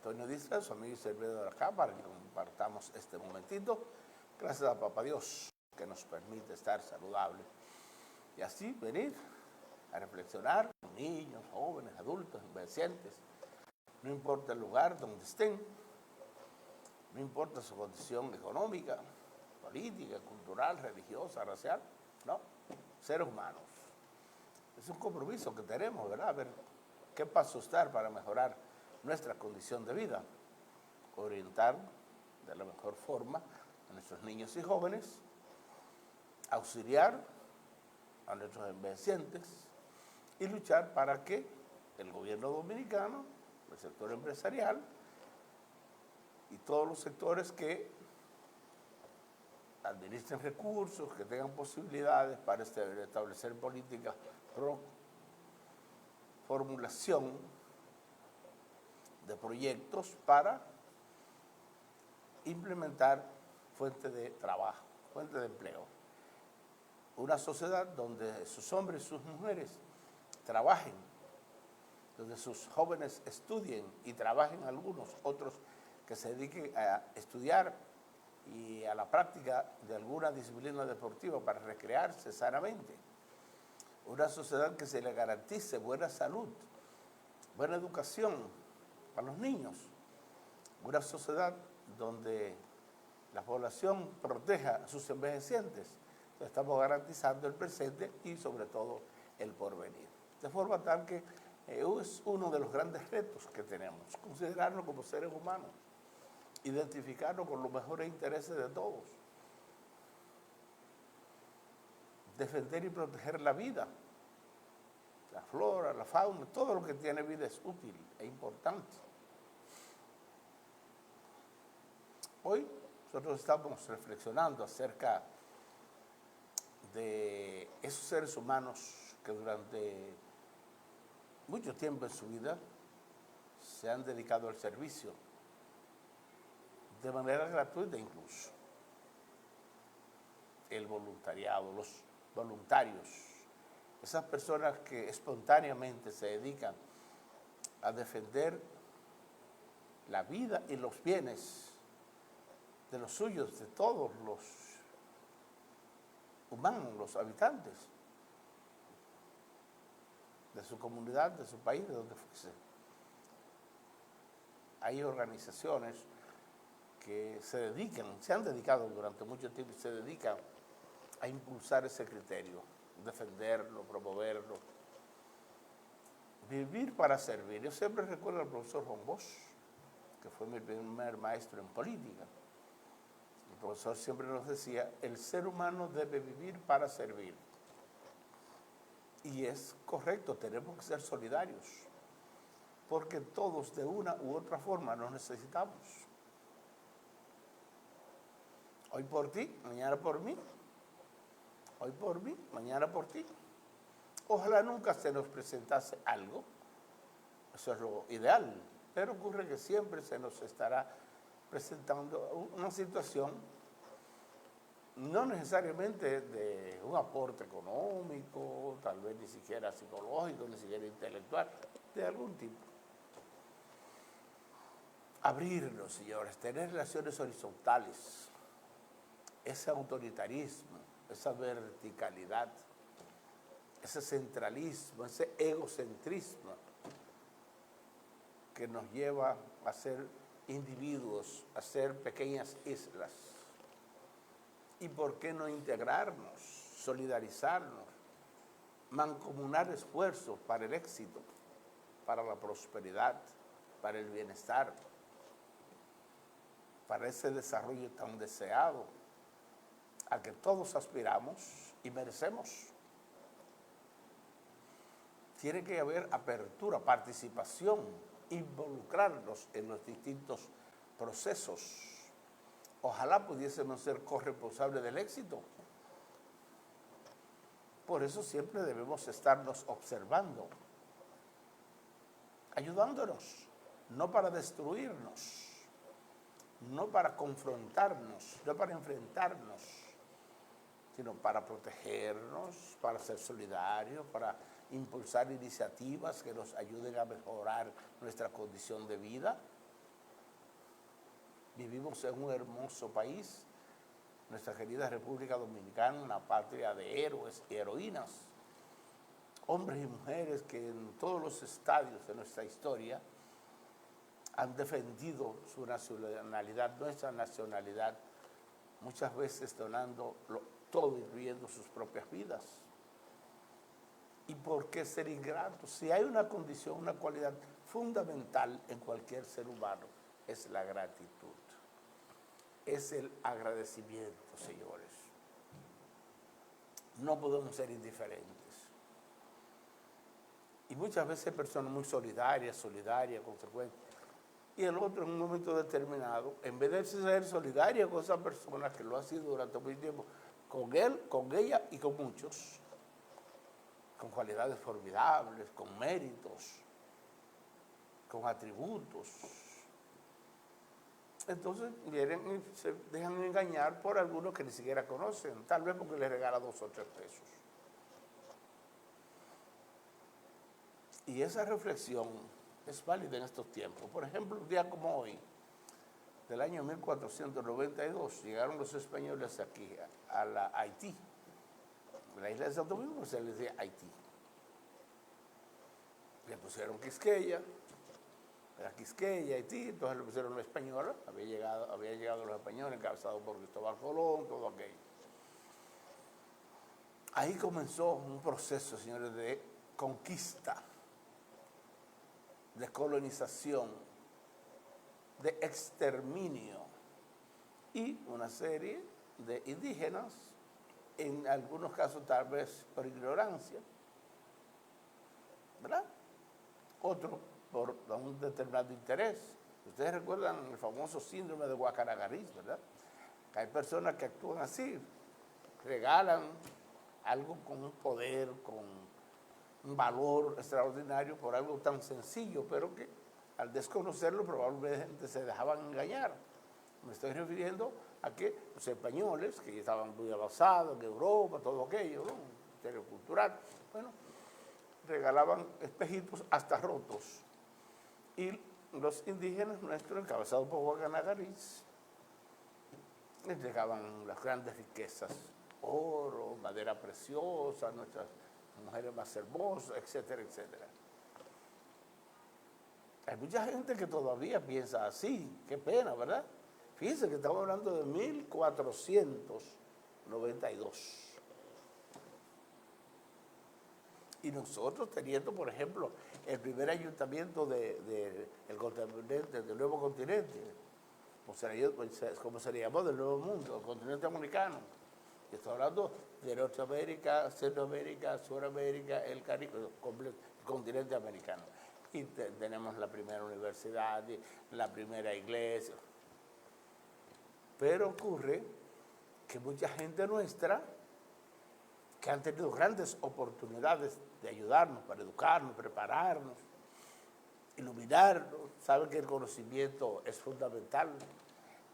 Antonio Díaz, su amigo y servidor acá, para que compartamos este momentito. Gracias a Papá Dios que nos permite estar saludables y así venir a reflexionar con niños, jóvenes, adultos, envejecientes. No importa el lugar donde estén, no importa su condición económica, política, cultural, religiosa, racial, no, seres humanos. Es un compromiso que tenemos, ¿verdad? A ver qué pasos dar para mejorar nuestra condición de vida, orientar de la mejor forma a nuestros niños y jóvenes, auxiliar a nuestros envejecientes y luchar para que el gobierno dominicano, el sector empresarial y todos los sectores que administren recursos, que tengan posibilidades para establecer políticas pro formulación de proyectos para implementar fuentes de trabajo, fuentes de empleo. Una sociedad donde sus hombres y sus mujeres trabajen, donde sus jóvenes estudien y trabajen algunos, otros que se dediquen a estudiar y a la práctica de alguna disciplina deportiva para recrearse sanamente. Una sociedad que se le garantice buena salud, buena educación a los niños. Una sociedad donde la población proteja a sus envejecientes. Entonces estamos garantizando el presente y sobre todo el porvenir. De forma tal que es uno de los grandes retos que tenemos, considerarnos como seres humanos, identificarnos con los mejores intereses de todos, defender y proteger la vida, la flora, la fauna, todo lo que tiene vida es útil e importante. Hoy nosotros estamos reflexionando acerca de esos seres humanos que durante mucho tiempo en su vida se han dedicado al servicio, de manera gratuita incluso. El voluntariado, los voluntarios, esas personas que espontáneamente se dedican a defender la vida y los bienes de los suyos, de todos los humanos, los habitantes de su comunidad, de su país, de donde fuese. Hay organizaciones que se han dedicado durante mucho tiempo y se dedican a impulsar ese criterio, defenderlo, promoverlo, vivir para servir. Yo siempre recuerdo al profesor Juan Bosch, que fue mi primer maestro en política. El profesor siempre nos decía, el ser humano debe vivir para servir. Y es correcto, tenemos que ser solidarios, porque todos de una u otra forma nos necesitamos. Hoy por ti, mañana por mí. Hoy por mí, mañana por ti. Ojalá nunca se nos presentase algo, eso es lo ideal, pero ocurre que siempre se nos estará presentando una situación, no necesariamente de un aporte económico, tal vez ni siquiera psicológico, ni siquiera intelectual, de algún tipo. Abrirnos, señores, tener relaciones horizontales, ese autoritarismo, esa verticalidad, ese centralismo, ese egocentrismo que nos lleva a ser individuos, a ser pequeñas islas. ¿Y por qué no integrarnos, solidarizarnos, mancomunar esfuerzos para el éxito, para la prosperidad, para el bienestar, para ese desarrollo tan deseado al que todos aspiramos y merecemos? Tiene que haber apertura, participación, involucrarnos en los distintos procesos. Ojalá pudiésemos ser corresponsables del éxito. Por eso siempre debemos estarnos observando, ayudándonos, no para destruirnos, no para confrontarnos, no para enfrentarnos, sino para protegernos, para ser solidarios, para impulsar iniciativas que nos ayuden a mejorar nuestra condición de vida, Vivimos en un hermoso país, nuestra querida República Dominicana, una patria de héroes y heroínas, hombres y mujeres que en todos los estadios de nuestra historia han defendido su nacionalidad, nuestra nacionalidad, muchas veces donando todo, incluyendo sus propias vidas. ¿Y por qué ser ingrato? Si hay una condición, una cualidad fundamental en cualquier ser humano, es la gratitud, es el agradecimiento, señores. No podemos ser indiferentes. Y muchas veces hay personas muy solidarias, consecuentes. Y el otro, en un momento determinado, en vez de ser solidaria con esa persona que lo ha sido durante mucho tiempo, con él, con ella y con muchos, con cualidades formidables, con méritos, con atributos. Entonces vienen y se dejan engañar por algunos que ni siquiera conocen, tal vez porque les regala 2 o 3 pesos. Y esa reflexión es válida en estos tiempos. Por ejemplo, un día como hoy, del año 1492, llegaron los españoles aquí, a la Haití. La isla de Santo Domingo se les decía Haití. Le pusieron Quisqueya, era Quisqueya, Haití, entonces le pusieron la española, había llegado los españoles encabezados por Cristóbal Colón, todo aquello. Ahí comenzó un proceso, señores, de conquista, de colonización, de exterminio y una serie de indígenas, en algunos casos tal vez por ignorancia, ¿verdad? Otro por un determinado interés. Ustedes recuerdan el famoso síndrome de Guacanagariz, ¿verdad? Que hay personas que actúan así, regalan algo con un poder, con un valor extraordinario por algo tan sencillo, pero que al desconocerlo probablemente se dejaban engañar. Me estoy refiriendo a que los españoles, que ya estaban muy avanzados en Europa, todo aquello, ¿no? Imperio cultural, bueno, regalaban espejitos hasta rotos. Y los indígenas nuestros, encabezados por Guacanagariz, les llegaban las grandes riquezas, oro, madera preciosa, nuestras mujeres más hermosas, etcétera, etcétera. Hay mucha gente que todavía piensa así, qué pena, ¿verdad? Fíjense que estamos hablando de 1492. Y nosotros teniendo, por ejemplo, el primer ayuntamiento del nuevo continente, como se le llamó, del nuevo mundo, el continente americano. Yo estoy hablando de Norteamérica, Centroamérica, Suramérica, el Caribe, el continente americano. Y tenemos la primera universidad, la primera iglesia. Pero ocurre que mucha gente nuestra, que han tenido grandes oportunidades de ayudarnos, para educarnos, prepararnos, iluminarnos, saben que el conocimiento es fundamental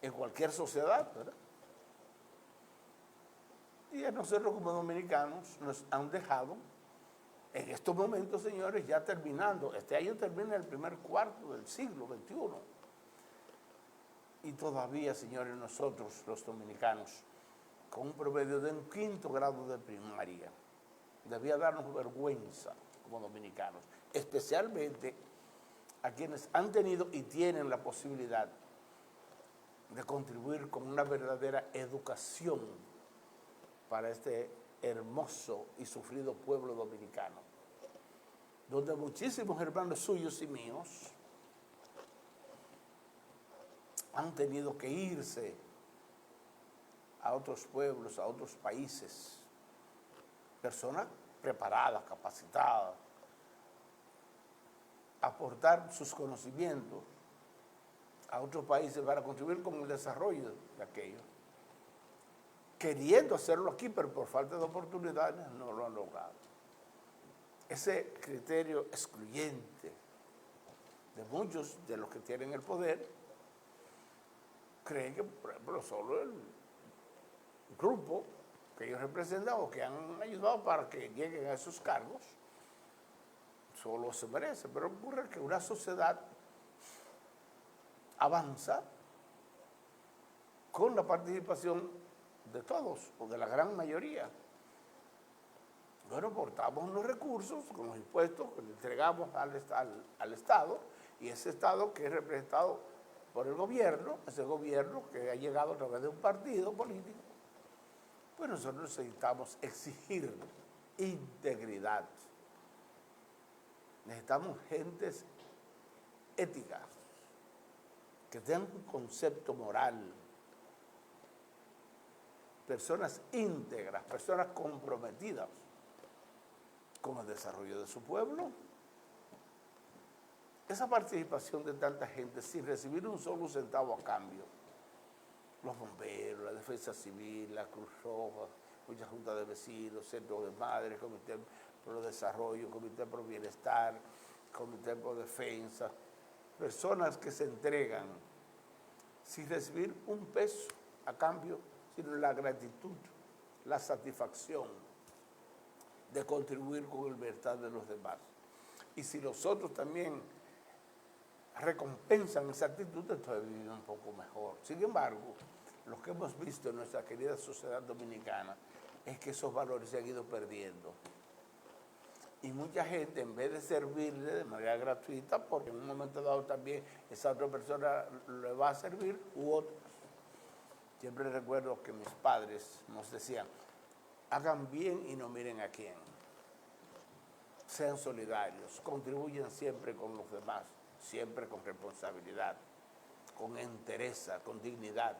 en cualquier sociedad, ¿verdad? Y a nosotros como dominicanos nos han dejado, en estos momentos, señores, ya terminando, este año termina el primer cuarto del siglo XXI, y todavía, señores, nosotros los dominicanos, con un promedio de un 5º grado de primaria, debía darnos vergüenza como dominicanos, especialmente a quienes han tenido y tienen la posibilidad de contribuir con una verdadera educación para este hermoso y sufrido pueblo dominicano, donde muchísimos hermanos suyos y míos han tenido que irse a otros pueblos, a otros países, personas preparadas, capacitadas, aportar sus conocimientos a otros países para contribuir con el desarrollo de aquello, queriendo hacerlo aquí, pero por falta de oportunidades no lo han logrado. Ese criterio excluyente de muchos de los que tienen el poder creen que, por ejemplo, solo el grupo que ellos representan o que han ayudado para que lleguen a esos cargos solo se merece. Pero ocurre que una sociedad avanza con la participación de todos o de la gran mayoría. Bueno, aportamos unos recursos con los impuestos que le entregamos al Estado, y ese Estado que es representado por el gobierno, ese gobierno que ha llegado a través de un partido político, pues nosotros necesitamos exigir integridad. Necesitamos gentes éticas, que tengan un concepto moral, personas íntegras, personas comprometidas con el desarrollo de su pueblo. Esa participación de tanta gente sin recibir un solo centavo a cambio, los bomberos, la defensa civil, la Cruz Roja, muchas juntas de vecinos, centros de madres, comité por el desarrollo, comité por bienestar, comité por defensa, personas que se entregan sin recibir un peso a cambio, sino la gratitud, la satisfacción de contribuir con el bienestar de los demás. Y si los otros también recompensan esa actitud, entonces vivimos un poco mejor. Sin embargo, lo que hemos visto en nuestra querida sociedad dominicana es que esos valores se han ido perdiendo. Y mucha gente, en vez de servirle de manera gratuita, porque en un momento dado también esa otra persona le va a servir, u otros. Siempre recuerdo que mis padres nos decían, hagan bien y no miren a quién. Sean solidarios, contribuyan siempre con los demás, siempre con responsabilidad, con entereza, con dignidad,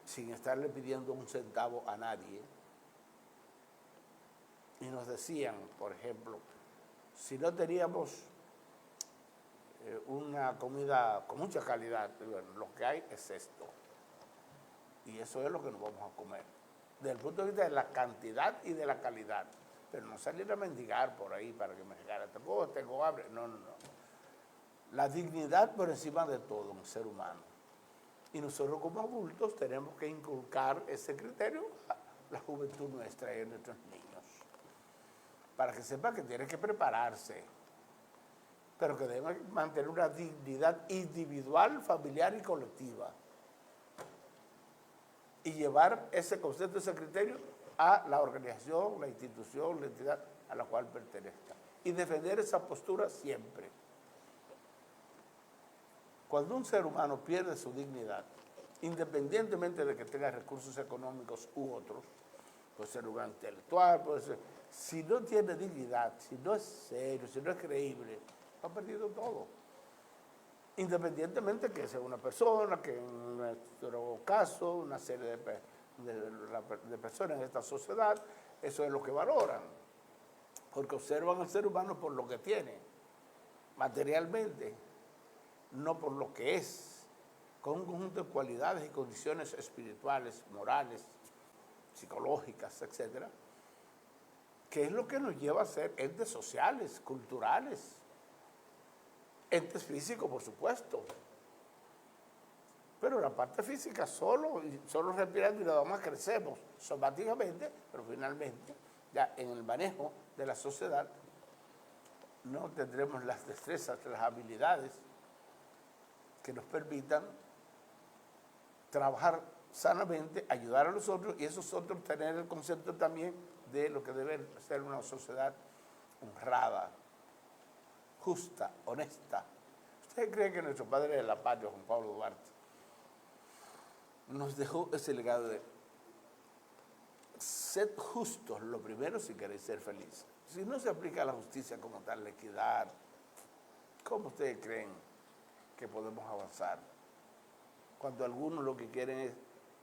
sin estarle pidiendo un centavo a nadie. Y nos decían, por ejemplo, si no teníamos una comida con mucha calidad, bueno, lo que hay es esto. Y eso es lo que nos vamos a comer. Desde el punto de vista de la cantidad y de la calidad. Pero no salir a mendigar por ahí para que me regalen. Tampoco tengo hambre. No, no, no. La dignidad por encima de todo un ser humano. Y nosotros como adultos tenemos que inculcar ese criterio a la juventud nuestra y a nuestros niños. Para que sepa que tiene que prepararse, pero que debe mantener una dignidad individual, familiar y colectiva. Y llevar ese concepto, ese criterio a la organización, la institución, la entidad a la cual pertenezca. Y defender esa postura siempre. Cuando un ser humano pierde su dignidad, independientemente de que tenga recursos económicos u otros, puede ser un intelectual, puede ser, si no tiene dignidad, si no es serio, si no es creíble, ha perdido todo. Independientemente que sea una persona, que en nuestro caso, una serie de personas en esta sociedad, eso es lo que valoran, porque observan al ser humano por lo que tiene, materialmente, no por lo que es, con un conjunto de cualidades y condiciones espirituales, morales, psicológicas, etcétera, que es lo que nos lleva a ser entes sociales, culturales, entes físicos, por supuesto. Pero la parte física solo respirando y nada más crecemos somáticamente, pero finalmente, ya en el manejo de la sociedad, no tendremos las destrezas, las habilidades que nos permitan trabajar sanamente, ayudar a los otros y esos otros tener el concepto también de lo que debe ser una sociedad honrada, justa, honesta. ¿Ustedes creen que nuestro padre de la patria, Juan Pablo Duarte, nos dejó ese legado de ser justos lo primero si queréis ser felices? Si no se aplica la justicia como tal, la equidad, ¿cómo ustedes creen que podemos avanzar? Cuando algunos lo que quieren es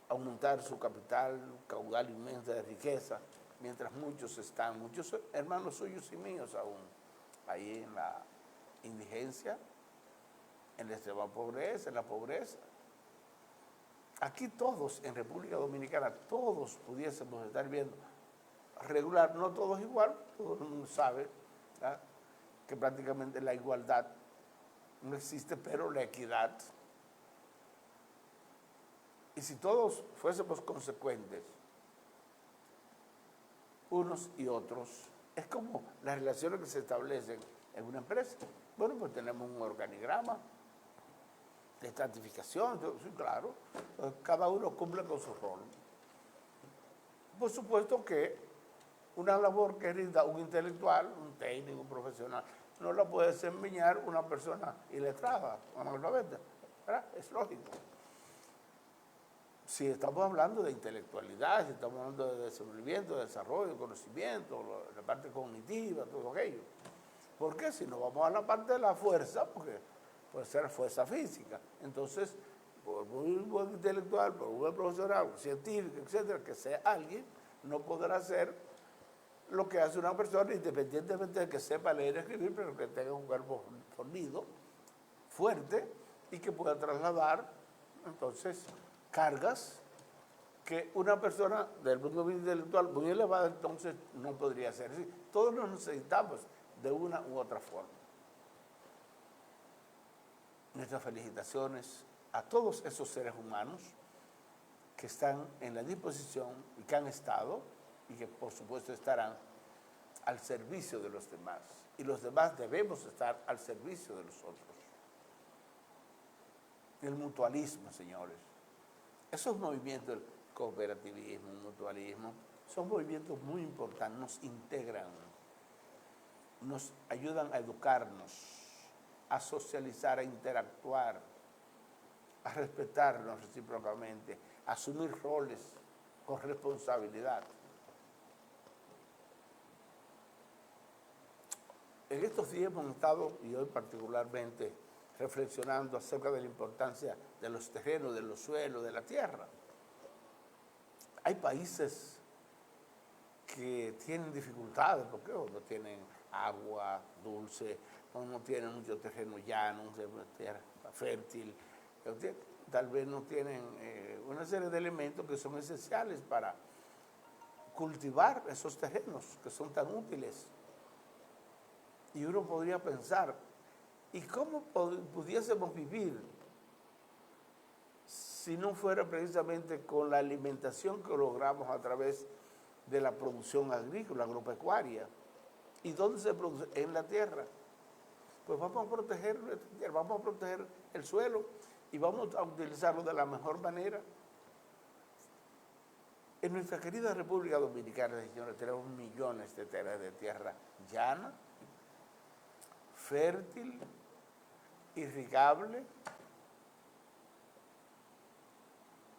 aumentar su capital, caudal inmenso de riqueza, mientras muchos hermanos suyos y míos aún, ahí en la indigencia, en la extrema pobreza, en la pobreza. Aquí todos, en República Dominicana, todos pudiésemos estar viendo regular, no todos igual, todo el mundo sabe, ¿verdad?, que prácticamente la igualdad no existe, pero la equidad. Y si todos fuésemos consecuentes, unos y otros, es como las relaciones que se establecen en una empresa. Bueno, pues tenemos un organigrama de estratificación, sí, claro, cada uno cumple con su rol. Por supuesto que una labor que rinda un intelectual, un técnico, un profesional, no la puede desempeñar una persona iletrada, analfabeta, ¿verdad? Es lógico. Si estamos hablando de intelectualidad, si estamos hablando de desenvolvimiento, de desarrollo, de conocimiento, la parte cognitiva, todo aquello. ¿Por qué? Si no vamos a la parte de la fuerza, porque puede ser fuerza física. Entonces, por muy buen intelectual, por muy buen profesional, científico, etcétera, que sea alguien, no podrá hacer lo que hace una persona, independientemente de que sepa leer y escribir, pero que tenga un cuerpo fornido, fuerte, y que pueda trasladar, entonces, cargas que una persona del punto de vista intelectual muy elevada, entonces no podría ser así. Todos nos necesitamos de una u otra forma. Nuestras felicitaciones a todos esos seres humanos que están en la disposición y que han estado y que por supuesto estarán al servicio de los demás. Y los demás debemos estar al servicio de los otros. El mutualismo, señores. Esos movimientos, el cooperativismo, el mutualismo, son movimientos muy importantes, nos integran, nos ayudan a educarnos, a socializar, a interactuar, a respetarnos recíprocamente, a asumir roles con responsabilidad. En estos días hemos estado, y hoy particularmente, reflexionando acerca de la importancia de los terrenos, de los suelos, de la tierra. Hay países que tienen dificultades porque no tienen agua dulce, no tienen mucho terreno llano, tierra fértil, tal vez no tienen una serie de elementos que son esenciales para cultivar esos terrenos que son tan útiles. Y uno podría pensar, ¿y cómo pudiésemos vivir si no fuera precisamente con la alimentación que logramos a través de la producción agrícola, agropecuaria? ¿Y dónde se produce? En la tierra. Pues vamos a proteger nuestra tierra, vamos a proteger el suelo y vamos a utilizarlo de la mejor manera. En nuestra querida República Dominicana, señores, tenemos millones de hectáreas de tierra llana, fértil, irrigable.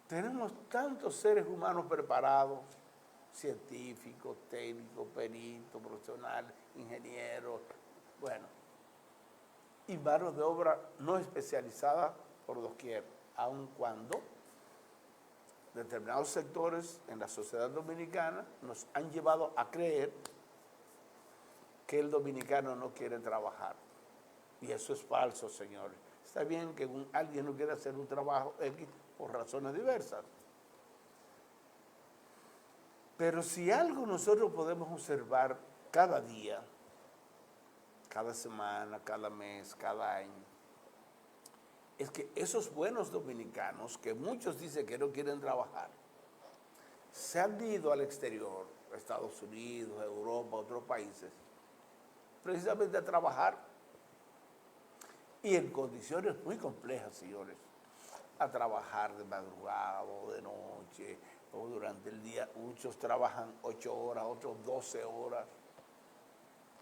Tenemos tantos seres humanos preparados, científicos, técnicos, peritos, profesionales, ingenieros, bueno, y manos de obra no especializada por doquier, aun cuando determinados sectores en la sociedad dominicana nos han llevado a creer que el dominicano no quiere trabajar. Y eso es falso, señores. Está bien que alguien no quiera hacer un trabajo X por razones diversas. Pero si algo nosotros podemos observar cada día, cada semana, cada mes, cada año, es que esos buenos dominicanos, que muchos dicen que no quieren trabajar, se han ido al exterior, a Estados Unidos, Europa, otros países, precisamente a trabajar, y en condiciones muy complejas, señores, a trabajar de madrugada o de noche o durante el día. Muchos trabajan 8 horas, otros 12 horas,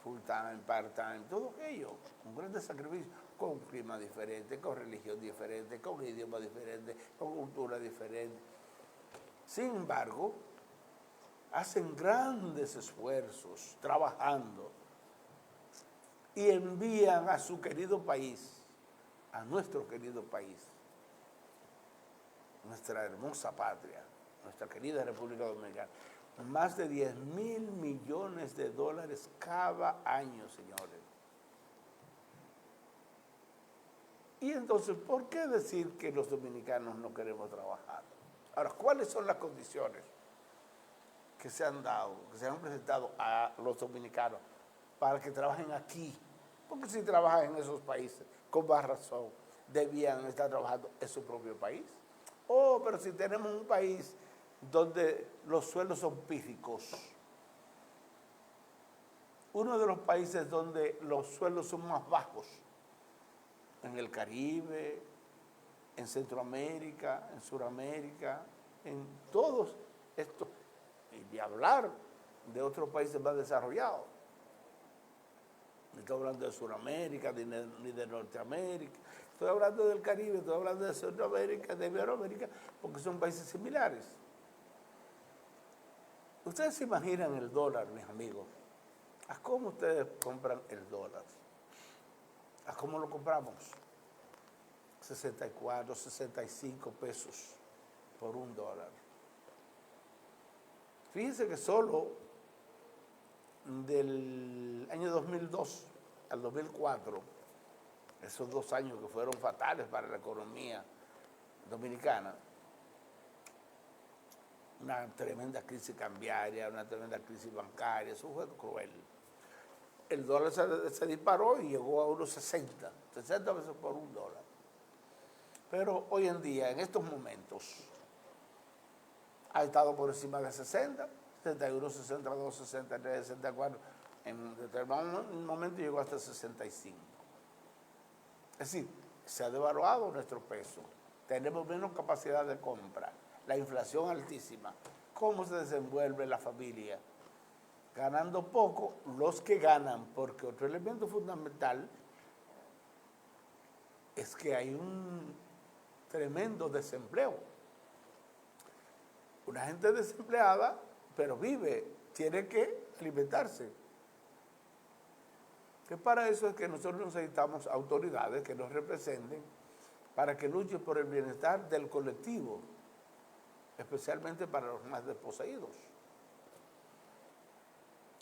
full time, part time, todo aquello, con grandes sacrificios, con un clima diferente, con religión diferente, con idioma diferente, con cultura diferente. Sin embargo, hacen grandes esfuerzos trabajando y envían a su querido país, a nuestro querido país, nuestra hermosa patria, nuestra querida República Dominicana, más de 10,000 millones de dólares cada año, señores. Y entonces, ¿por qué decir que los dominicanos no queremos trabajar? Ahora, ¿cuáles son las condiciones que se han dado, que se han presentado a los dominicanos para que trabajen aquí? Porque si trabajan en esos países, con más razón, debían estar trabajando en su propio país. Oh, pero si tenemos un país donde los suelos son pírricos, uno de los países donde los suelos son más bajos, en el Caribe, en Centroamérica, en Sudamérica, en todos estos, y de hablar de otros países más desarrollados. No estoy hablando de Sudamérica ni de Norteamérica, estoy hablando del Caribe, estoy hablando de Centroamérica, de Iberoamérica, porque son países similares. Ustedes se imaginan el dólar, mis amigos. ¿A cómo ustedes compran el dólar? ¿A cómo lo compramos? 64, 65 pesos por $1. Fíjense que solo del año 2002 al 2004, esos 2 años que fueron fatales para la economía dominicana, una tremenda crisis cambiaria, una tremenda crisis bancaria, eso fue cruel. El dólar se disparó y llegó a unos 60 pesos por $1. Pero hoy en día, en estos momentos, ha estado por encima de 60, 61, 62, 63, 64. En determinado momento llegó hasta 65. Es decir, se ha devaluado nuestro peso. Tenemos menos capacidad de compra. La inflación altísima. ¿Cómo se desenvuelve la familia? Ganando poco los que ganan, porque otro elemento fundamental es que hay un tremendo desempleo. Una gente desempleada, pero vive, tiene que alimentarse. Que para eso es que nosotros necesitamos autoridades que nos representen para que luchen por el bienestar del colectivo, especialmente para los más desposeídos.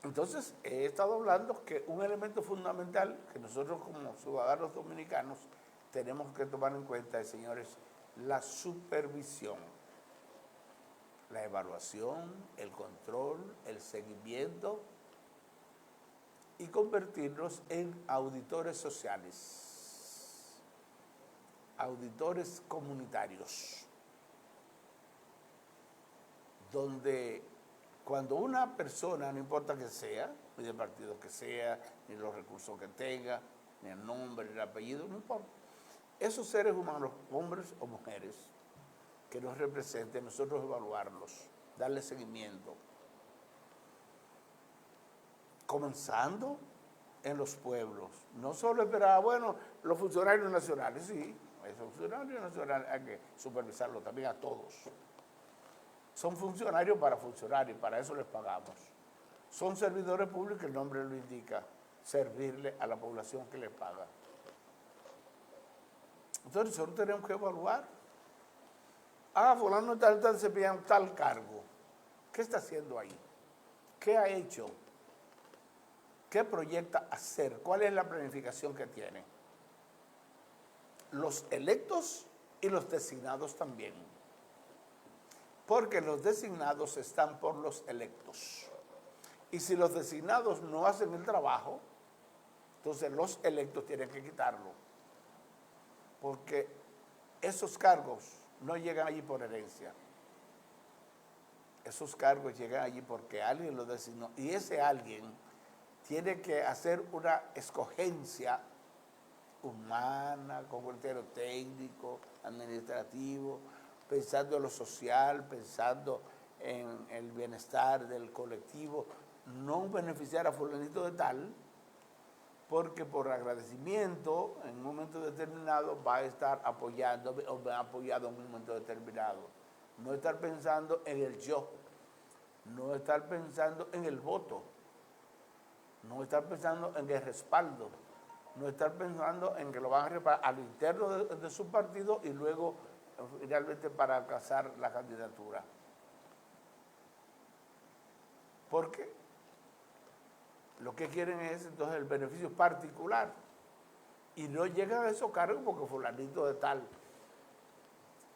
Entonces, he estado hablando que un elemento fundamental que nosotros como ciudadanos dominicanos tenemos que tomar en cuenta es, señores, la supervisión, la evaluación, el control, el seguimiento y convertirnos en auditores sociales, auditores comunitarios, donde cuando una persona, no importa que sea, ni del partido que sea, ni los recursos que tenga, ni el nombre, ni el apellido, no importa, esos seres humanos, hombres o mujeres, que nos representen, nosotros evaluarlos, darle seguimiento. Comenzando en los pueblos. No solo esperar, bueno, los funcionarios nacionales, sí, esos funcionarios nacionales hay que supervisarlos también a todos. Son funcionarios para funcionar y para eso les pagamos. Son servidores públicos, el nombre lo indica, servirle a la población que les paga. Entonces nosotros tenemos que evaluar. Fulano tal desempeñando tal cargo. ¿Qué está haciendo ahí? ¿Qué ha hecho? ¿Qué proyecta hacer? ¿Cuál es la planificación que tiene? Los electos y los designados también. Porque los designados están por los electos. Y si los designados no hacen el trabajo, entonces los electos tienen que quitarlo. Porque esos cargos no llegan allí por herencia. Esos cargos llegan allí porque alguien los designó. Y ese alguien tiene que hacer una escogencia humana, con criterio técnico, administrativo, pensando en lo social, pensando en el bienestar del colectivo, no beneficiar a fulanito de tal, porque por agradecimiento en un momento determinado va a estar apoyando o me ha apoyado en un momento determinado. No estar pensando en el yo, no estar pensando en el voto, no estar pensando en el respaldo, no estar pensando en que lo van a reparar al interno de su partido y luego finalmente para alcanzar la candidatura. Porque lo que quieren es entonces el beneficio particular y no llegan a esos cargos porque fulanito de tal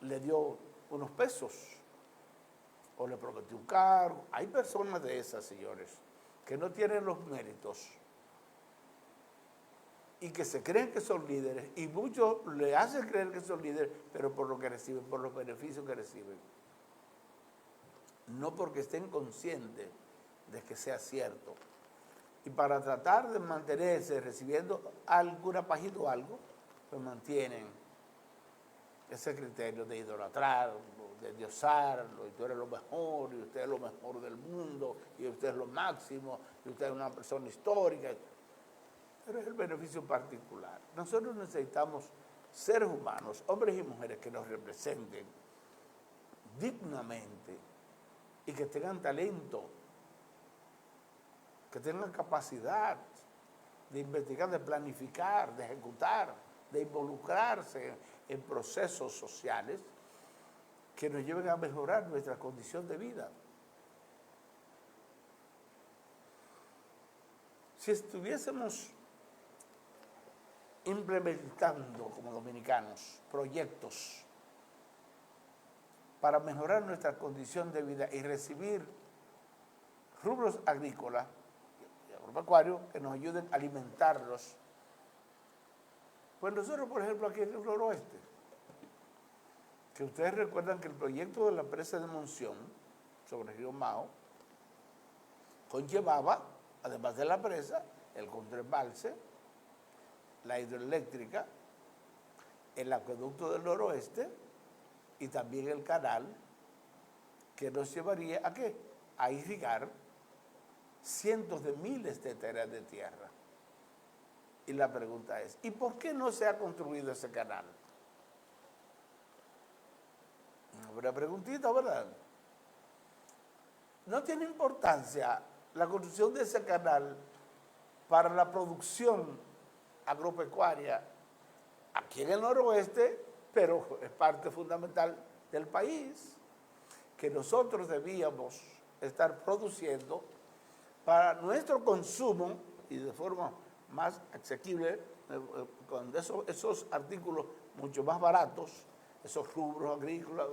le dio unos pesos o le prometió un cargo. Hay personas de esas, señores, que no tienen los méritos y que se creen que son líderes y muchos le hacen creer que son líderes, pero por lo que reciben, por los beneficios que reciben. No porque estén conscientes de que sea cierto. Y para tratar de mantenerse recibiendo alguna pajita o algo, pues mantienen ese criterio de idolatrar, de diosar, y tú eres lo mejor, y usted es lo mejor del mundo, y usted es lo máximo, y usted es una persona histórica. Pero es el beneficio particular. Nosotros necesitamos seres humanos, hombres y mujeres que nos representen dignamente y que tengan talento, que tengan capacidad de investigar, de planificar, de ejecutar, de involucrarse en procesos sociales que nos lleven a mejorar nuestra condición de vida. Si estuviésemos implementando como dominicanos proyectos para mejorar nuestra condición de vida y recibir rubros agrícolas y agropecuarios que nos ayuden a alimentarlos, pues nosotros, por ejemplo, aquí en el noroeste, que ustedes recuerdan que el proyecto de la presa de Monción sobre el río Mao conllevaba, además de la presa, el contraembalse, la hidroeléctrica, el acueducto del noroeste y también el canal que nos llevaría ¿a qué? A irrigar cientos de miles de hectáreas de tierra. Y la pregunta es, ¿y por qué no se ha construido ese canal? Una buena preguntita, ¿verdad? No tiene importancia la construcción de ese canal para la producción agropecuaria aquí en el noroeste, pero es parte fundamental del país, que nosotros debíamos estar produciendo para nuestro consumo y de forma más asequible, con esos artículos mucho más baratos, esos rubros agrícolas,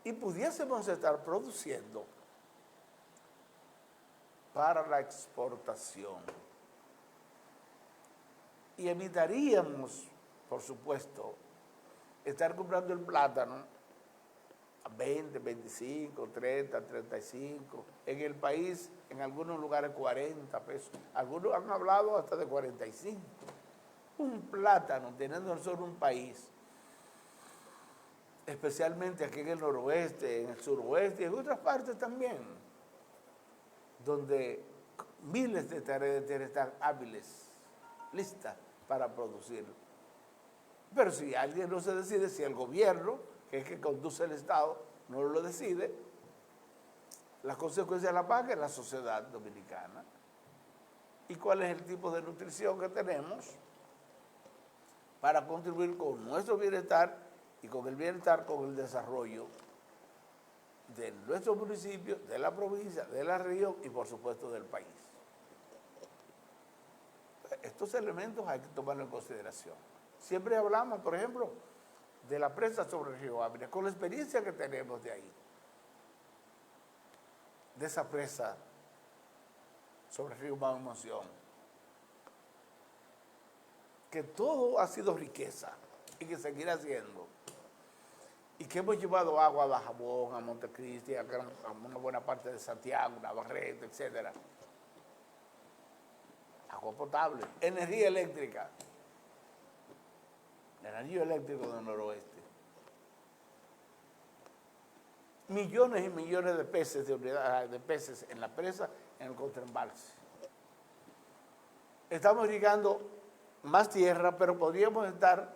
y pudiésemos estar produciendo para la exportación. Y evitaríamos, por supuesto, estar comprando el plátano a 20, 25, 30, 35, en el país, en algunos lugares 40 pesos. Algunos han hablado hasta de 45. Un plátano, teniendo solo un país, especialmente aquí en el noroeste, en el suroeste y en otras partes también, donde miles de hectáreas de tierra están hábiles, listas para producir. Pero si alguien no se decide, si el gobierno, que es que conduce el Estado, no lo decide, las consecuencias las paga la sociedad dominicana. ¿Y cuál es el tipo de nutrición que tenemos para contribuir con nuestro bienestar y con el bienestar, con el desarrollo de nuestro municipio, de la provincia, de la región y por supuesto del país? Estos elementos hay que tomarlos en consideración. Siempre hablamos, por ejemplo, de la presa sobre el río Ávila, con la experiencia que tenemos de ahí, de esa presa sobre el río Monción, que todo ha sido riqueza y que seguirá siendo, y que hemos llevado agua a Dajabón, a Montecristi, a una buena parte de Santiago, Navarrete, etcétera. Agua potable, energía eléctrica, el anillo eléctrico del noroeste. Millones y millones de peces, de peces en la presa, en el contraembalse. Estamos irrigando más tierra, pero podríamos estar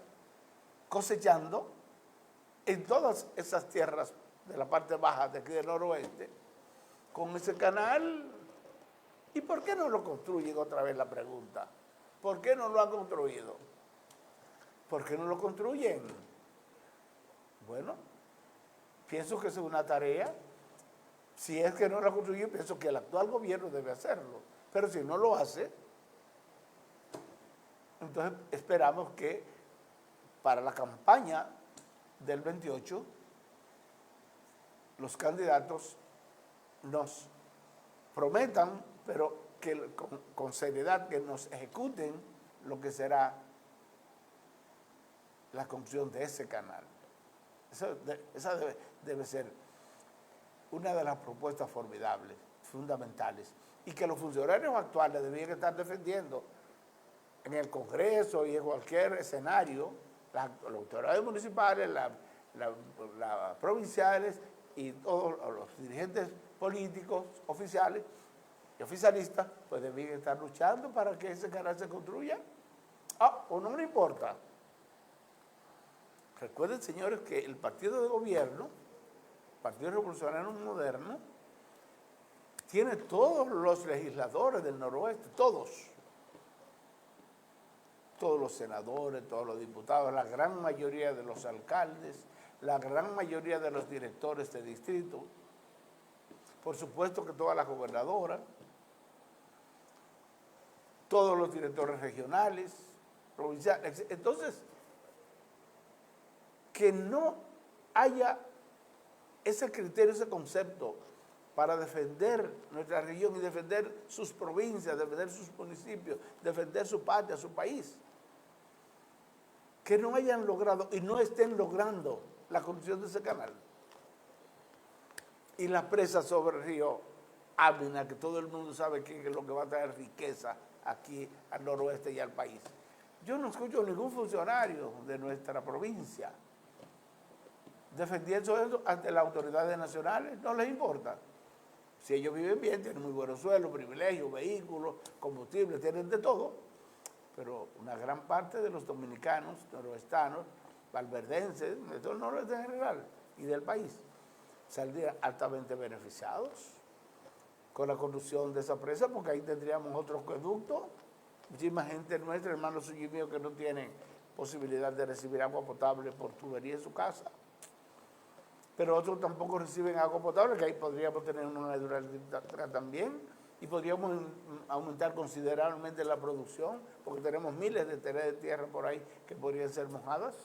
cosechando en todas esas tierras de la parte baja de aquí del noroeste, con ese canal. ¿Y por qué no lo construyen? Otra vez la pregunta. ¿Por qué no lo han construido? ¿Por qué no lo construyen? Bueno, pienso que es una tarea. Si es que no lo construyen, pienso que el actual gobierno debe hacerlo. Pero si no lo hace, entonces esperamos que para la campaña del 28 los candidatos nos prometan, pero que con seriedad, que nos ejecuten lo que será la construcción de ese canal. Esa debe ser una de las propuestas formidables, fundamentales, y que los funcionarios actuales deberían estar defendiendo en el Congreso y en cualquier escenario, las autoridades municipales, las provinciales y todos los dirigentes políticos, oficiales y oficialistas, pues deben estar luchando para que ese canal se construya. O no le importa. Recuerden, señores, que el partido de gobierno, Partido Revolucionario Moderno, tiene todos los legisladores del noroeste, todos los senadores, todos los diputados, la gran mayoría de los alcaldes, la gran mayoría de los directores de distrito, por supuesto que todas las gobernadoras, todos los directores regionales, provinciales. Entonces, que no haya ese criterio, ese concepto para defender nuestra región y defender sus provincias, defender sus municipios, defender su patria, su país. Que no hayan logrado y no estén logrando la construcción de ese canal. Y la presa sobre el río Amina, que todo el mundo sabe que es lo que va a traer riqueza aquí al noroeste y al país. Yo no escucho ningún funcionario de nuestra provincia defendiendo eso ante las autoridades nacionales, no les importa. Si ellos viven bien, tienen muy buenos suelos, privilegios, vehículos, combustibles, tienen de todo, pero una gran parte de los dominicanos, noroestanos, valverdenses, de todo el noroeste en general y del país, saldrían altamente beneficiados con la construcción de esa presa, porque ahí tendríamos otro acueducto, muchísima gente nuestra, hermanos suyos y míos, que no tienen posibilidad de recibir agua potable por tubería en su casa, pero otros tampoco reciben agua potable, que ahí podríamos tener una hidroeléctrica también, y podríamos aumentar considerablemente la producción, porque tenemos miles de hectáreas de tierra por ahí que podrían ser mojadas.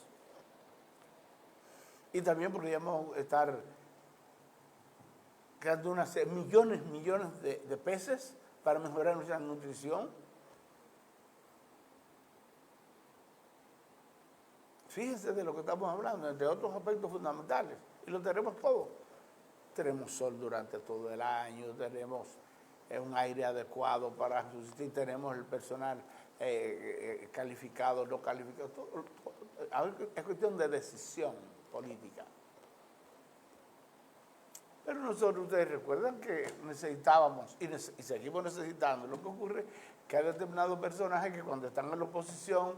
Y también podríamos estar creando millones de peces para mejorar nuestra nutrición. Fíjense de lo que estamos hablando, entre otros aspectos fundamentales, y lo tenemos todo. Tenemos sol durante todo el año, tenemos un aire adecuado para subsistir, tenemos el personal calificado, no calificado, todo. Es cuestión de decisión política. Pero nosotros, ustedes recuerdan que necesitábamos y seguimos necesitando. Lo que ocurre es que hay determinados personajes que cuando están en la oposición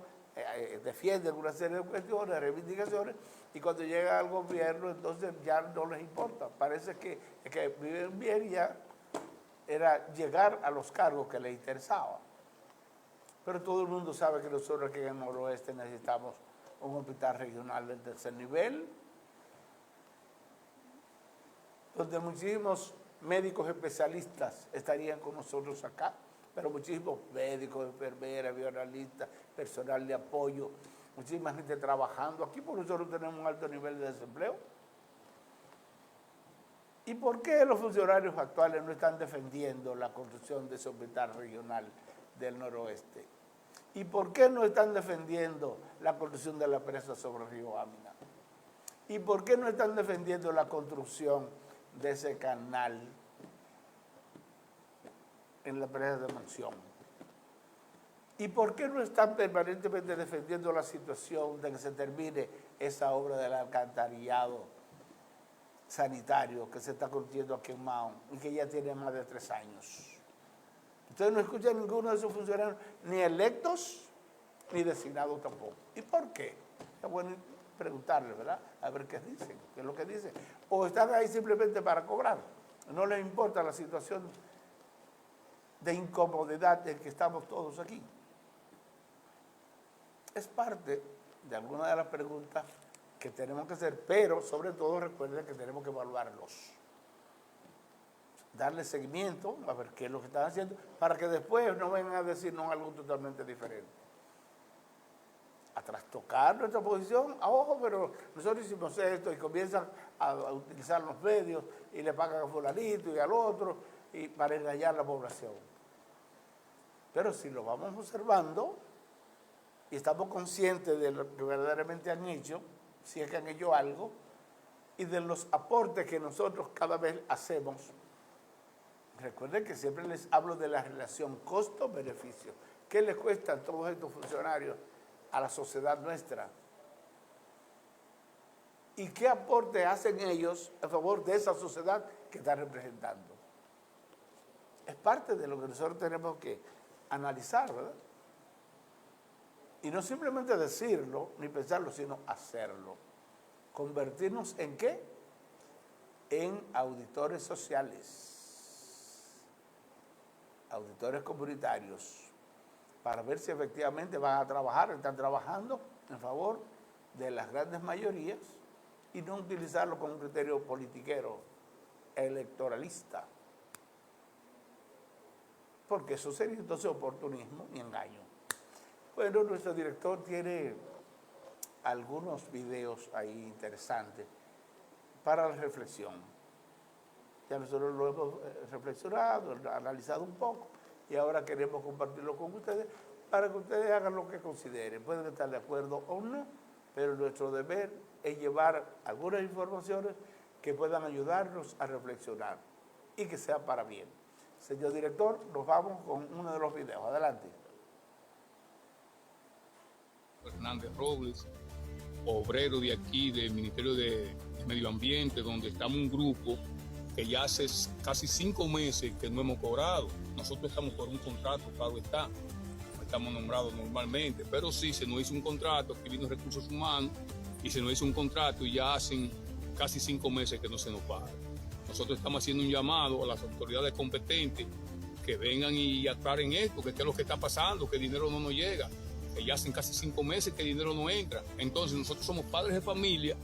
defienden una serie de cuestiones, de reivindicaciones, y cuando llega al gobierno entonces ya no les importa. Parece que viven bien y ya era llegar a los cargos que les interesaba. Pero todo el mundo sabe que nosotros aquí en el noroeste necesitamos un hospital regional del tercer nivel, donde muchísimos médicos especialistas estarían con nosotros acá, pero muchísimos médicos, enfermeras, bioanalistas, personal de apoyo, muchísima gente trabajando. Aquí por nosotros tenemos un alto nivel de desempleo. ¿Y por qué los funcionarios actuales no están defendiendo la construcción de ese hospital regional del noroeste? ¿Y por qué no están defendiendo la construcción de la presa sobre el río Amina? ¿Y por qué no están defendiendo la construcción de ese canal en la presa de Monción? ¿Y por qué no están permanentemente defendiendo la situación de que se termine esa obra del alcantarillado sanitario que se está construyendo aquí en Mao y que ya tiene más de 3 años? Ustedes no escuchan a ninguno de esos funcionarios, ni electos, ni designados tampoco. ¿Y por qué? Es bueno preguntarle, ¿verdad? A ver qué dicen, qué es lo que dicen. O están ahí simplemente para cobrar. No les importa la situación de incomodidad en que estamos todos aquí. Es parte de alguna de las preguntas que tenemos que hacer, pero sobre todo recuerden que tenemos que evaluarlos. Darle seguimiento, a ver qué es lo que están haciendo, para que después no vengan a decirnos algo totalmente diferente. A trastocar nuestra posición, ojo, pero nosotros hicimos esto, y comienzan a utilizar los medios y le pagan a fulanito y al otro y para engañar a la población. Pero si lo vamos observando y estamos conscientes de lo que verdaderamente han hecho, si es que han hecho algo, y de los aportes que nosotros cada vez hacemos. Recuerden que siempre les hablo de la relación costo-beneficio. ¿Qué les cuestan todos estos funcionarios a la sociedad nuestra? y qué aporte hacen ellos a favor de esa sociedad que están representando. Es parte de lo que nosotros tenemos que analizar, ¿verdad? Y no simplemente decirlo, ni pensarlo, sino hacerlo. ¿Convertirnos en qué? En auditores sociales, auditores comunitarios, para ver si efectivamente van a trabajar, están trabajando en favor de las grandes mayorías y no utilizarlo como un criterio politiquero, electoralista. Porque eso sería entonces oportunismo y engaño. Bueno, nuestro director tiene algunos videos ahí interesantes para la reflexión. Ya nosotros lo hemos reflexionado, analizado un poco y ahora queremos compartirlo con ustedes para que ustedes hagan lo que consideren. Pueden estar de acuerdo o no, pero nuestro deber es llevar algunas informaciones que puedan ayudarnos a reflexionar y que sea para bien. Señor director, nos vamos con uno de los videos. Adelante. Hernández Robles, obrero de aquí, del Ministerio de Medio Ambiente, donde estamos un grupo que ya hace casi 5 meses que no hemos cobrado. Nosotros estamos por un contrato, claro está, no estamos nombrados normalmente, pero sí se nos hizo un contrato, aquí vino Recursos Humanos, y se nos hizo un contrato y ya hacen casi 5 meses que no se nos paga. Nosotros estamos haciendo un llamado a las autoridades competentes que vengan y aclaren esto, que qué es lo que está pasando, que el dinero no nos llega, que ya hacen casi 5 meses que el dinero no entra. Entonces nosotros somos padres de familia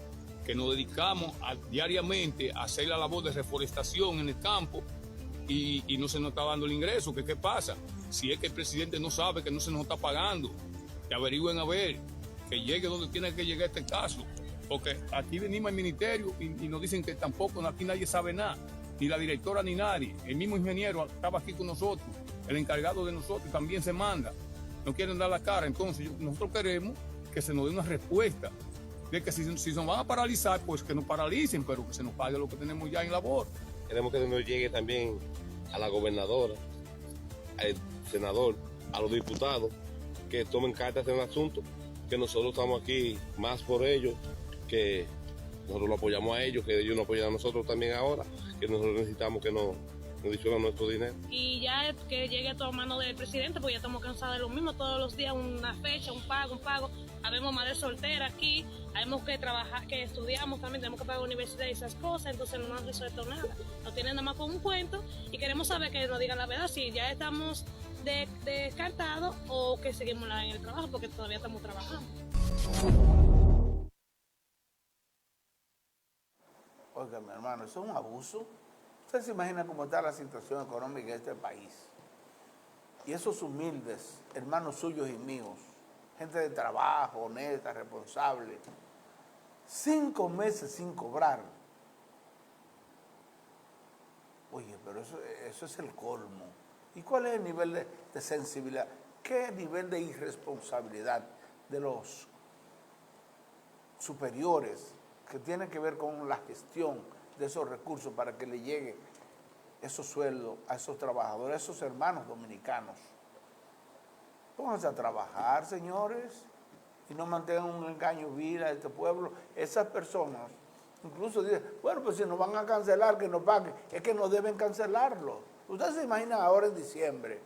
que nos dedicamos diariamente a hacer la labor de reforestación en el campo y no se nos está dando el ingreso. ¿Qué pasa? Si es que el presidente no sabe que no se nos está pagando, que averigüen a ver, que llegue donde tiene que llegar este caso. Porque aquí venimos al ministerio y nos dicen que tampoco aquí nadie sabe nada, ni la directora ni nadie. El mismo ingeniero estaba aquí con nosotros, el encargado de nosotros también se manda. No quieren dar la cara. Entonces nosotros queremos que se nos dé una respuesta de que si nos van a paralizar, pues que nos paralicen, pero que se nos pague lo que tenemos ya en labor. Queremos que nos llegue también a la gobernadora, al senador, a los diputados, que tomen cartas en el asunto, que nosotros estamos aquí más por ellos, que nosotros lo apoyamos a ellos, que ellos nos apoyan a nosotros también ahora, que nosotros necesitamos que nos disuelvan nuestro dinero. Y ya que llegue todo a mano del presidente, pues ya estamos cansados de lo mismo, todos los días una fecha, un pago. Habemos madres solteras aquí, habemos que trabajar, que estudiamos también, tenemos que pagar universidad y esas cosas, entonces no nos han resuelto nada. Nos tienen nada más con un cuento y queremos saber que nos digan la verdad, si ya estamos descartados o que seguimos en el trabajo, porque todavía estamos trabajando. Oiga, mi hermano, eso es un abuso. Usted se imagina cómo está la situación económica de este país. Y esos humildes, hermanos suyos y míos, gente de trabajo, honesta, responsable, 5 meses sin cobrar. Oye, pero eso es el colmo. ¿Y cuál es el nivel de sensibilidad? ¿Qué nivel de irresponsabilidad de los superiores que tiene que ver con la gestión de esos recursos para que le llegue esos sueldos a esos trabajadores, a esos hermanos dominicanos? Pónganse a trabajar, señores, y no mantengan un engaño vil a este pueblo. Esas personas incluso dicen, bueno, pues si nos van a cancelar, que nos paguen. Es que no deben cancelarlo. Ustedes se imaginan ahora en diciembre,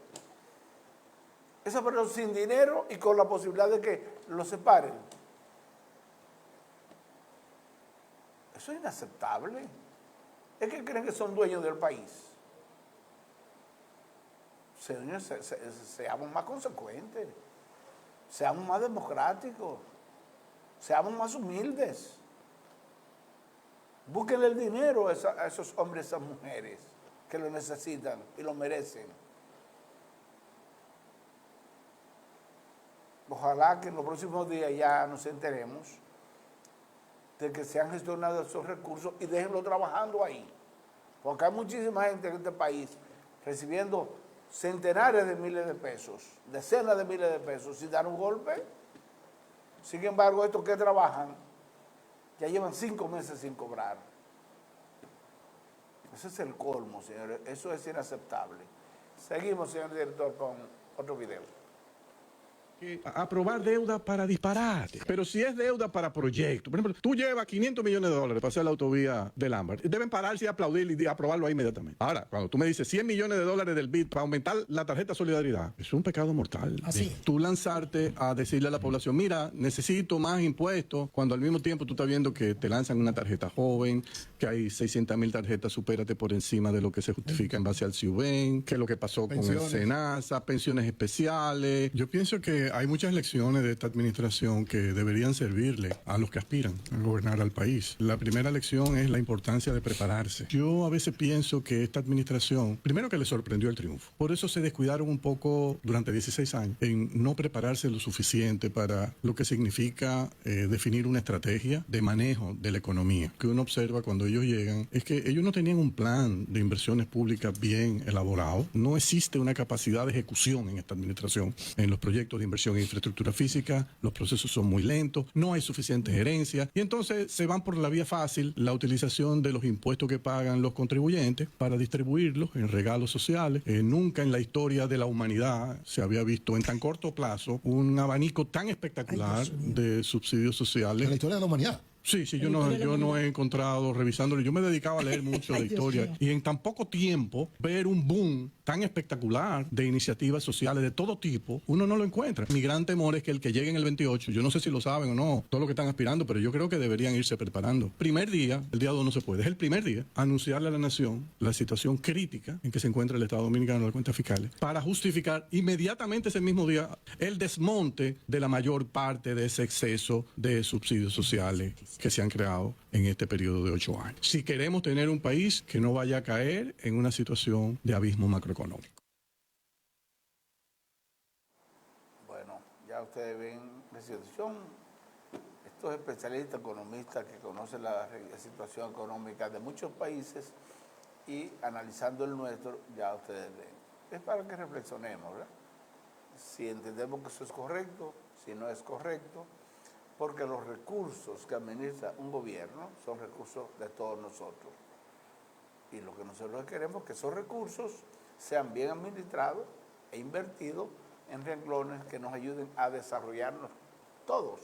esas personas sin dinero y con la posibilidad de que los separen. Eso es inaceptable. Es que creen que son dueños del país. Señores, seamos más consecuentes, seamos más democráticos, seamos más humildes. Búsquenle el dinero a esos hombres y esas mujeres que lo necesitan y lo merecen. Ojalá que en los próximos días ya nos enteremos de que se han gestionado esos recursos y déjenlo trabajando ahí. Porque hay muchísima gente en este país recibiendo centenares de miles de pesos, decenas de miles de pesos sin dar un golpe. Sin embargo, estos que trabajan ya llevan 5 meses sin cobrar. Ese es el colmo, señores. Eso es inaceptable. Seguimos, señor director, con otro video. que aprobar deuda para disparate. Pero si es deuda para proyectos, por ejemplo, tú llevas $500 millones para hacer la autovía del Ámbar, deben pararse y aplaudir y aprobarlo ahí inmediatamente. Ahora, cuando tú me dices $100 millones del BID para aumentar la tarjeta Solidaridad, es un pecado mortal. Así. Tú lanzarte a decirle a la población, mira, necesito más impuestos, cuando al mismo tiempo tú estás viendo que te lanzan una tarjeta joven, que hay 600,000 tarjetas, supérate por encima de lo que se justifica en base al CIUBEN, que es lo que pasó con el SENASA, pensiones especiales. Yo pienso que hay muchas lecciones de esta administración que deberían servirle a los que aspiran a gobernar al país. La primera lección es la importancia de prepararse. Yo a veces pienso que esta administración, primero que le sorprendió el triunfo, por eso se descuidaron un poco durante 16 años en no prepararse lo suficiente para lo que significa definir una estrategia de manejo de la economía. Que uno observa cuando ellos llegan es que ellos no tenían un plan de inversiones públicas bien elaborado. No existe una capacidad de ejecución en esta administración en los proyectos de inversión en infraestructura física, los procesos son muy lentos, no hay suficiente gerencia y entonces se van por la vía fácil, la utilización de los impuestos que pagan los contribuyentes para distribuirlos en regalos sociales. Nunca en la historia de la humanidad se había visto en tan corto plazo un abanico tan espectacular de subsidios sociales. En la historia de la humanidad. Sí, yo no he encontrado, revisándolo, yo me dedicaba a leer mucho de historia y en tan poco tiempo ver un boom tan espectacular de iniciativas sociales de todo tipo, uno no lo encuentra. Mi gran temor es que el que llegue en el 28, yo no sé si lo saben o no, todo lo que están aspirando, pero yo creo que deberían irse preparando. Primer día, el día 2 no se puede, es el primer día, anunciarle a la nación la situación crítica en que se encuentra el Estado Dominicano de las cuentas fiscales, para justificar inmediatamente ese mismo día el desmonte de la mayor parte de ese exceso de subsidios sociales que se han creado en este periodo de 8 años. Si queremos tener un país que no vaya a caer en una situación de abismo macroeconómico. Bueno, ya ustedes ven la situación. Estos especialistas economistas que conocen la situación económica de muchos países y analizando el nuestro, ya ustedes ven. Es para que reflexionemos, ¿verdad? Si entendemos que eso es correcto, si no es correcto, porque los recursos que administra un gobierno son recursos de todos nosotros. Y lo que nosotros queremos es que esos recursos sean bien administrados e invertidos en renglones que nos ayuden a desarrollarnos todos.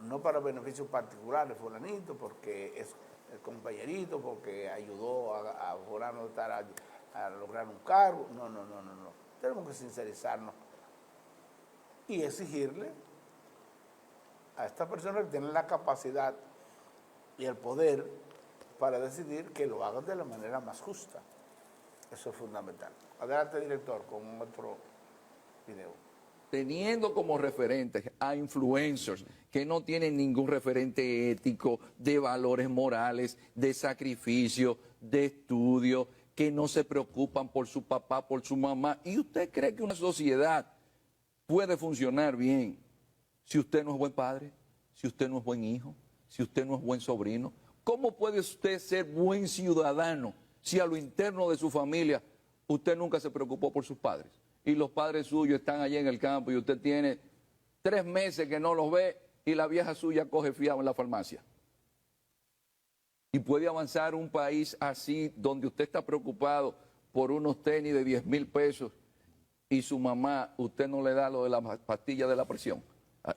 No para beneficios particulares, fulanito, porque es el compañerito, porque ayudó a fulano a lograr un cargo. No. Tenemos que sincerizarnos y exigirle a estas personas que tienen la capacidad y el poder para decidir que lo hagan de la manera más justa. Eso es fundamental. Adelante, director, con otro video. Teniendo como referentes a influencers que no tienen ningún referente ético, de valores morales, de sacrificio, de estudio, que no se preocupan por su papá, por su mamá. ¿Y usted cree que una sociedad puede funcionar bien si usted no es buen padre, si usted no es buen hijo, si usted no es buen sobrino? ¿Cómo puede usted ser buen ciudadano si a lo interno de su familia usted nunca se preocupó por sus padres? Y los padres suyos están allí en el campo y usted tiene 3 meses que no los ve y la vieja suya coge fiado en la farmacia. Y puede avanzar un país así donde usted está preocupado por unos tenis de 10,000 pesos y su mamá, usted no le da lo de la pastilla de la presión.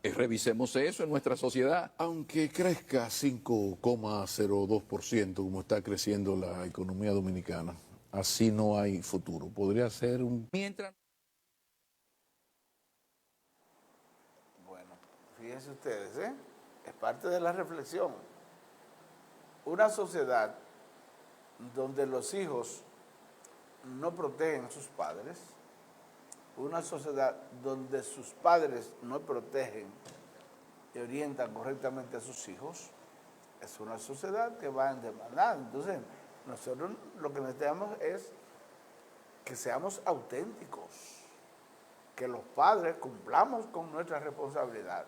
Revisemos eso en nuestra sociedad. Aunque crezca 5,02% como está creciendo la economía dominicana, así no hay futuro. Podría ser un... Mientras... Bueno, fíjense ustedes, es parte de la reflexión. Una sociedad donde los hijos no protegen a sus padres, una sociedad donde sus padres no protegen y orientan correctamente a sus hijos, es una sociedad que va en desbandada. Entonces, nosotros lo que necesitamos es que seamos auténticos, que los padres cumplamos con nuestra responsabilidad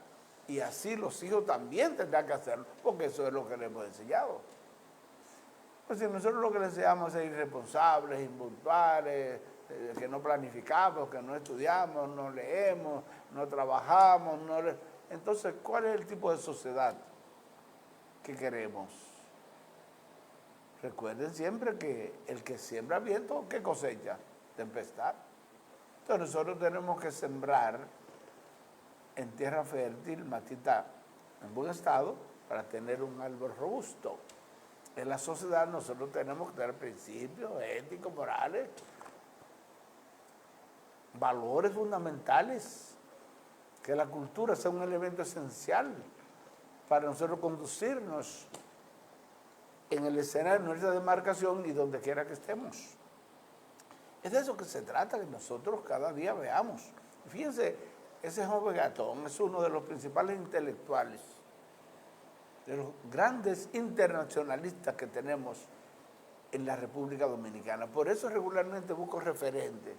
y así los hijos también tendrán que hacerlo, porque eso es lo que les hemos enseñado. Pues si nosotros lo que les enseñamos es irresponsables, impuntuales, que no planificamos, que no estudiamos, no leemos, no trabajamos, entonces, ¿cuál es el tipo de sociedad que queremos? Recuerden siempre que el que siembra viento, ¿qué cosecha? Tempestad. Entonces nosotros tenemos que sembrar en tierra fértil, matita en buen estado, para tener un árbol robusto. En la sociedad nosotros tenemos que tener principios éticos, morales, valores fundamentales, que la cultura sea un elemento esencial para nosotros conducirnos en el escenario de nuestra demarcación y donde quiera que estemos. Es de eso que se trata, que nosotros cada día veamos. Fíjense, ese joven Gatón es uno de los principales intelectuales, de los grandes internacionalistas que tenemos en la República Dominicana. Por eso regularmente busco referentes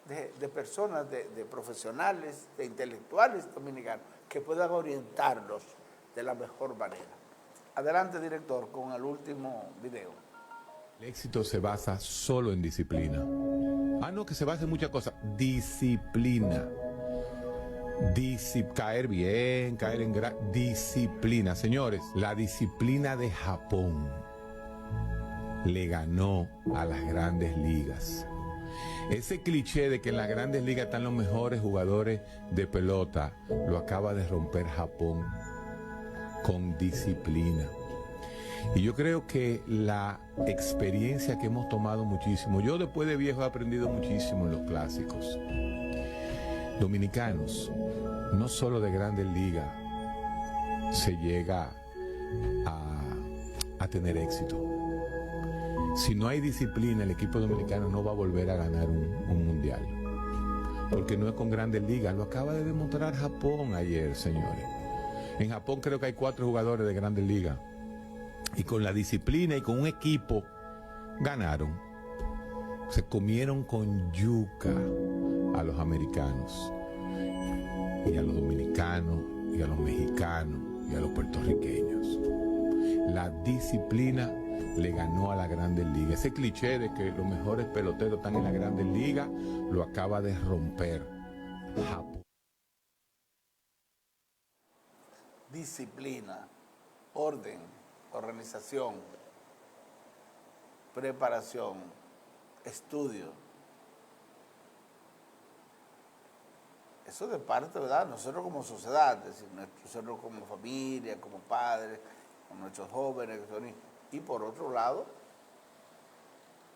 de personas, de profesionales, de intelectuales dominicanos, que puedan orientarlos de la mejor manera. Adelante, director, con el último video. El éxito se basa solo en disciplina. No, que se basa en muchas cosas. Disciplina. Caer bien, caer en disciplina. Señores, la disciplina de Japón le ganó a las grandes ligas. Ese cliché de que en las grandes ligas están los mejores jugadores de pelota lo acaba de romper Japón con disciplina. Y yo creo que la experiencia que hemos tomado muchísimo, yo después de viejo he aprendido muchísimo en los clásicos. Dominicanos, no solo de grandes ligas se llega a tener éxito. Si no hay disciplina, el equipo dominicano no va a volver a ganar un mundial. Porque no es con grandes ligas, lo acaba de demostrar Japón ayer, señores. En Japón creo que hay 4 jugadores de grandes ligas. Y con la disciplina y con un equipo ganaron. Se comieron con yuca a los americanos y a los dominicanos y a los mexicanos y a los puertorriqueños. La disciplina le ganó a la Grandes Ligas. Ese cliché de que los mejores peloteros están en la Grandes Ligas lo acaba de romper Japón. Disciplina, orden, organización, preparación, estudio. Eso de parte, ¿verdad? Nosotros como sociedad, es decir, nosotros como familia, como padres, con nuestros jóvenes, y por otro lado,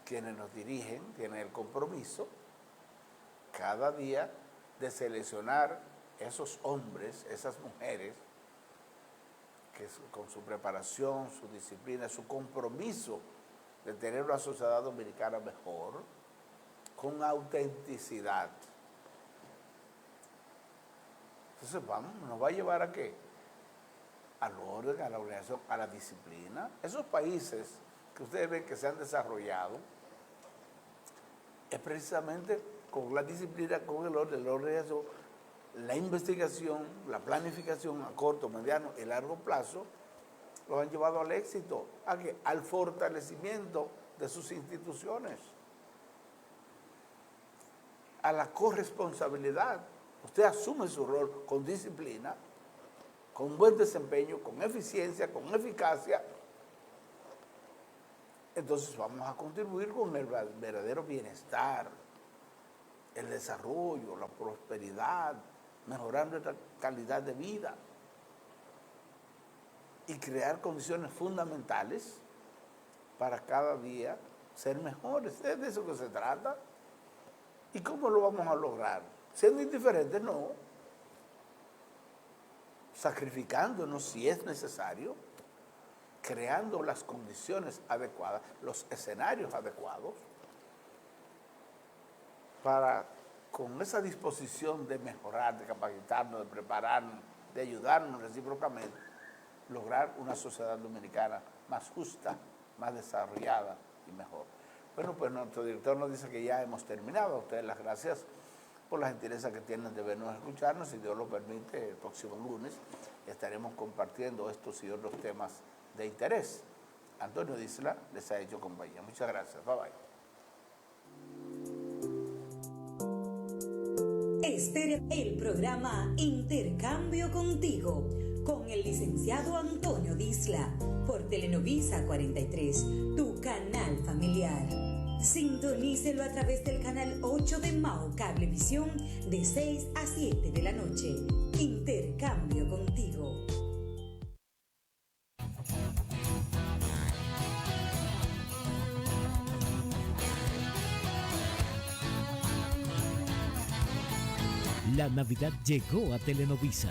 quienes nos dirigen tienen el compromiso cada día de seleccionar esos hombres, esas mujeres, que con su preparación, su disciplina, su compromiso de tener una sociedad dominicana mejor, con autenticidad. Entonces nos va a llevar ¿a qué? Al orden, a la organización, a la disciplina. Esos países que ustedes ven que se han desarrollado, es precisamente con la disciplina, con el orden, la organización, la investigación, la planificación a corto, mediano y largo plazo, los han llevado al éxito, al fortalecimiento de sus instituciones, a la corresponsabilidad. Usted asume su rol con disciplina, con buen desempeño, con eficiencia, con eficacia. Entonces vamos a contribuir con el verdadero bienestar, el desarrollo, la prosperidad, mejorar nuestra calidad de vida y crear condiciones fundamentales para cada día ser mejores. Es de eso que se trata. ¿Y cómo lo vamos a lograr? Siendo indiferentes, no. Sacrificándonos si es necesario, creando las condiciones adecuadas, los escenarios adecuados, para, con esa disposición de mejorar, de capacitarnos, de prepararnos, de ayudarnos recíprocamente, lograr una sociedad dominicana más justa, más desarrollada y mejor. Bueno, pues nuestro director nos dice que ya hemos terminado. A ustedes las gracias por la gentileza que tienen de vernos y escucharnos. Si Dios lo permite, el próximo lunes estaremos compartiendo estos y otros temas de interés. Antonio Disla les ha hecho compañía. Muchas gracias. Bye bye. El programa Intercambio Contigo con el licenciado Antonio Disla por Telenovisa 43, tu canal familiar. Sintonícelo a través del canal 8 de Mao Cablevisión de 6 a 7 de la noche. Intercambio contigo. La Navidad llegó a Telenovisa.